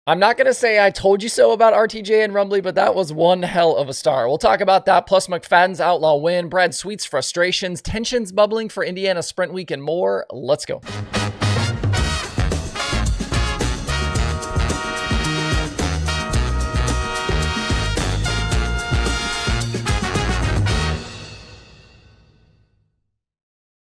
I'm not going to say I told you so about RTJ and Rumley, but that was one hell of a star. We'll talk about that, plus McFadden's Outlaw win, Brad Sweet's frustrations, tensions bubbling for Indiana Sprint Week, and more. Let's go.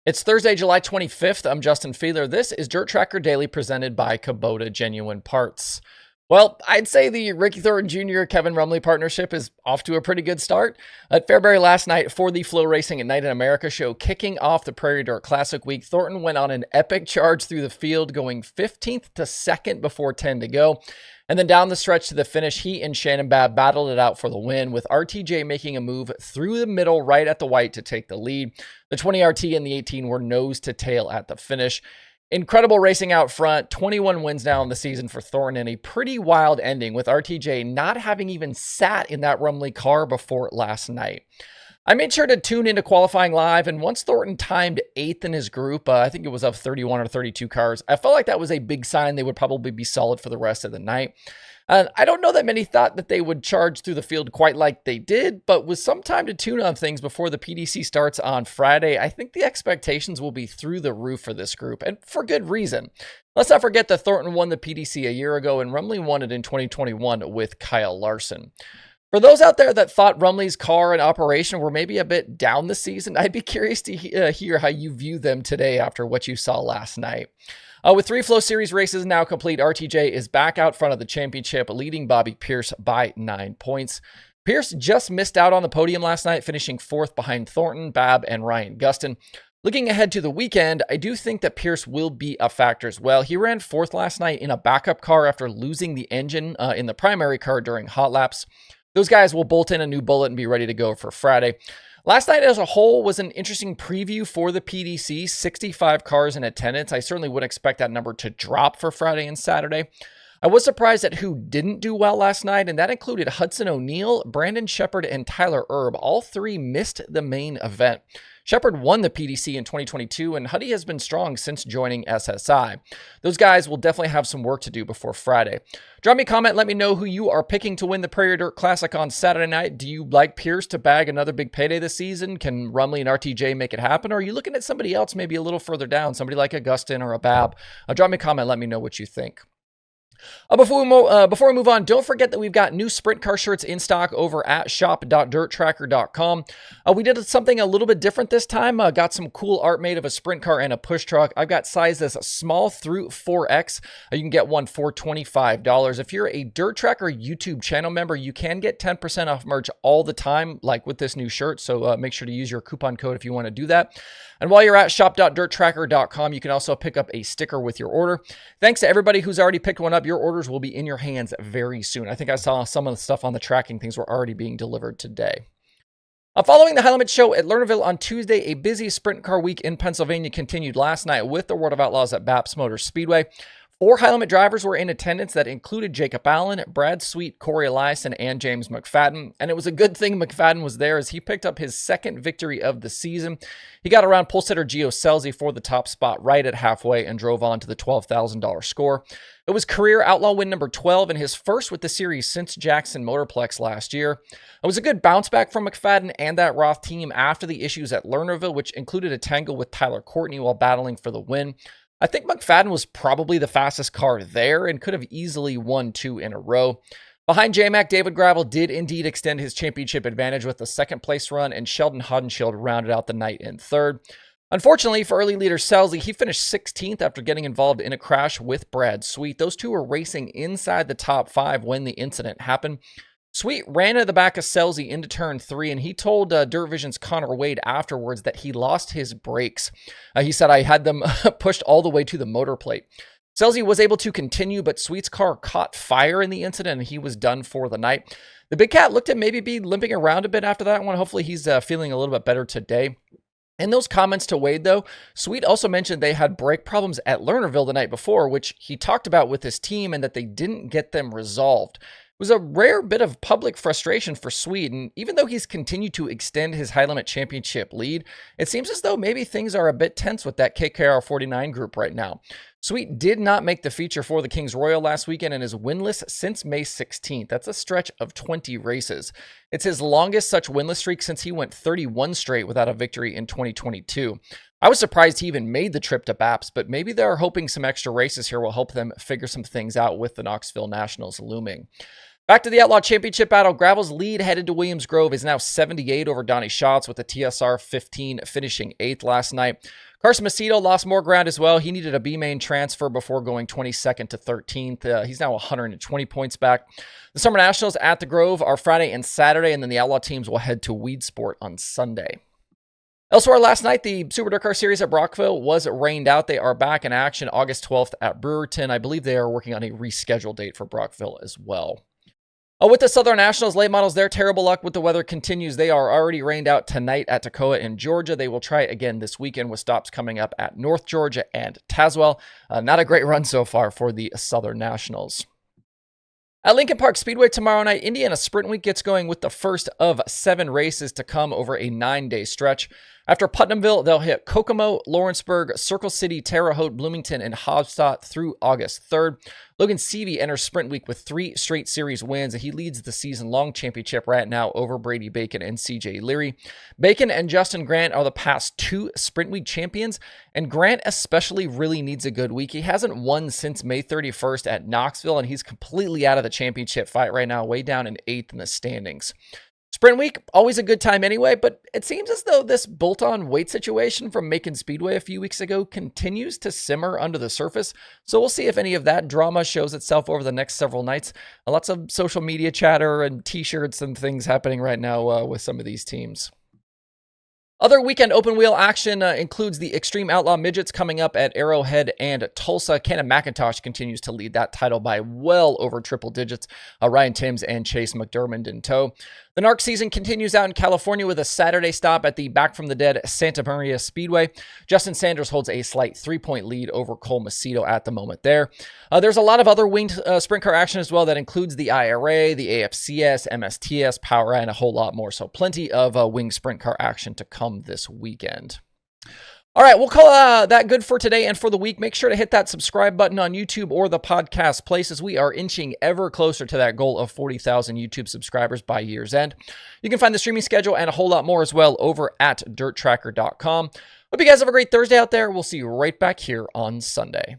It's Thursday, July 25th. I'm Justin Fiedler. This is Dirt Tracker Daily presented by Kubota Genuine Parts. Well, I'd say the Ricky Thornton Jr. Kevin Rumley partnership is off to a pretty good start. At Fairbury last night for the Flow Racing at Night in America show, kicking off the Prairie Dirt Classic week, Thornton went on an epic charge through the field, going 15th to 2nd before 10 to go. And then down the stretch to the finish, he and Shannon Babb battled it out for the win, with RTJ making a move through the middle right at the white to take the lead. The 20 RT and the 18 were nose to tail at the finish. Incredible racing out front, 21 wins now in the season for Thornton, and a pretty wild ending with RTJ not having even sat in that Rumley car before last night. I made sure to tune into qualifying live, and once Thornton timed 8th in his group, I think it was of 31 or 32 cars, I felt like that was a big sign they would probably be solid for the rest of the night. I don't know that many thought that they would charge through the field quite like they did, but with some time to tune on things before the PDC starts on Friday, I think the expectations will be through the roof for this group, and for good reason. Let's not forget that Thornton won the PDC a year ago, and Rumley won it in 2021 with Kyle Larson. For those out there that thought Rumley's car and operation were maybe a bit down this season, I'd be curious to hear how you view them today after what you saw last night. With 3 Flow Series races now complete, RTJ is back out front of the championship, leading Bobby Pierce by 9 points. Pierce just missed out on the podium last night, finishing 4th behind Thornton, Babb, and Ryan Gustin. Looking ahead to the weekend, I do think that Pierce will be a factor as well. He ran 4th last night in a backup car after losing the engine in the primary car during hot laps. Those guys will bolt in a new bullet and be ready to go for Friday. Last night as a whole was an interesting preview for the PDC, 65 cars in attendance. I certainly would expect that number to drop for Friday and Saturday. I was surprised at who didn't do well last night, and that included Hudson O'Neal, Brandon Shepard, and Tyler Erb. All 3 missed the main event. Shepard won the PDC in 2022, and Huddy has been strong since joining SSI. Those guys will definitely have some work to do before Friday. Drop me a comment, let me know who you are picking to win the Prairie Dirt Classic on Saturday night. Do you like Pierce to bag another big payday this season? Can Rumley and RTJ make it happen? Or are you looking at somebody else maybe a little further down, somebody like a Gustin or a Babb? Drop me a comment, let me know what you think. Before we move on, don't forget that we've got new sprint car shirts in stock over at shop.dirtracker.com. We did something a little bit different this time. Got some cool art made of a sprint car and a push truck. I've got sizes small through 4X. You can get one for $25. If you're a Dirt Tracker YouTube channel member, you can get 10% off merch all the time, like with this new shirt. So make sure to use your coupon code if you want to do that. And while you're at shop.dirtracker.com, you can also pick up a sticker with your order. Thanks to everybody who's already picked one up. Your orders will be in your hands very soon. I think I saw some of the stuff on the tracking things were already being delivered today. Following the High Limit Show at Lernerville on Tuesday, a busy sprint car week in Pennsylvania continued last night with the World of Outlaws at BAPS Motor Speedway. 4 High Limit drivers were in attendance that included Jacob Allen, Brad Sweet, Corey Eliason, and James McFadden. And it was a good thing McFadden was there as he picked up his 2nd victory of the season. He got around pole sitter Gio Scelzi for the top spot right at halfway and drove on to the $12,000 score. It was career Outlaw win number 12 and his first with the series since Jackson Motorplex last year. It was a good bounce back from McFadden and that Roth team after the issues at Lernerville, which included a tangle with Tyler Courtney while battling for the win. I think McFadden was probably the fastest car there and could have easily won 2 in a row. Behind J-Mac, David Gravel did indeed extend his championship advantage with the 2nd place run, and Sheldon Hodenshield rounded out the night in 3rd. Unfortunately for early leader Scelzi, he finished 16th after getting involved in a crash with Brad Sweet. Those two were racing inside the top 5 when the incident happened. Sweet ran to the back of Scelzi into turn 3, and he told Dirt Vision's Connor Wade afterwards that he lost his brakes. He said, I had them pushed all the way to the motor plate. Scelzi was able to continue, but Sweet's car caught fire in the incident, and he was done for the night. The Big Cat looked to maybe be limping around a bit after that one. Hopefully he's feeling a little bit better today. In those comments to Wade, though, Sweet also mentioned they had brake problems at Lernerville the night before, which he talked about with his team and that they didn't get them resolved. was a rare bit of public frustration for Sweden. Even though he's continued to extend his high limit championship lead, it seems as though maybe things are a bit tense with that KKR 49 group right now. Sweet did not make the feature for the Kings Royal last weekend and is winless since May 16th. That's a stretch of 20 races. It's his longest such winless streak since he went 31 straight without a victory in 2022. I was surprised he even made the trip to BAPS, but maybe they're hoping some extra races here will help them figure some things out with the Knoxville Nationals looming. Back to the Outlaw Championship battle. Gravel's lead headed to Williams Grove is now 78 over Donnie Schatz with the TSR 15 finishing 8th last night. Carson Macedo lost more ground as well. He needed a B-main transfer before going 22nd to 13th. He's now 120 points back. The Summer Nationals at the Grove are Friday and Saturday, and then the Outlaw teams will head to Weedsport on Sunday. Elsewhere last night, the Super DIRTRACKR series at Brockville was rained out. They are back in action August 12th at Brewerton. I believe they are working on a rescheduled date for Brockville as well. With the Southern Nationals late models, their terrible luck with the weather continues. They are already rained out tonight at Toccoa in Georgia. They will try again this weekend with stops coming up at North Georgia and Tazewell. Not a great run so far for the Southern Nationals. At Lincoln Park Speedway tomorrow night, Indiana Sprint Week gets going with the first of 7 races to come over a 9-day stretch. After Putnamville, they'll hit Kokomo, Lawrenceburg, Circle City, Terre Haute, Bloomington, and Hobstadt through August 3rd. Logan Seavey enters Sprint Week with 3 straight series wins, and he leads the season-long championship right now over Brady Bacon and CJ Leary. Bacon and Justin Grant are the past 2 Sprint Week champions, and Grant especially really needs a good week. He hasn't won since May 31st at Knoxville, and he's completely out of the championship fight right now, way down in 8th in the standings. Sprint Week, always a good time anyway, but it seems as though this bolt-on weight situation from Macon Speedway a few weeks ago continues to simmer under the surface, so we'll see if any of that drama shows itself over the next several nights. Lots of social media chatter and t-shirts and things happening right now with some of these teams. Other weekend open wheel action includes the Extreme Outlaw Midgets coming up at Arrowhead and Tulsa. Cannon McIntosh continues to lead that title by well over triple digits. Ryan Timms and Chase McDermott in tow. The NARC season continues out in California with a Saturday stop at the Back from the Dead Santa Maria Speedway. Justin Sanders holds a slight 3-point lead over Cole Macedo at the moment there. There's a lot of other winged sprint car action as well that includes the IRA, the AFCS, MSTS, Power, and a whole lot more. So plenty of winged sprint car action to come this weekend. All right, we'll call that good for today and for the week. Make sure to hit that subscribe button on YouTube or the podcast places. We are inching ever closer to that goal of 40,000 YouTube subscribers by year's end. You can find the streaming schedule and a whole lot more as well over at DIRTRACKR.com. Hope you guys have a great Thursday out there. We'll see you right back here on Sunday.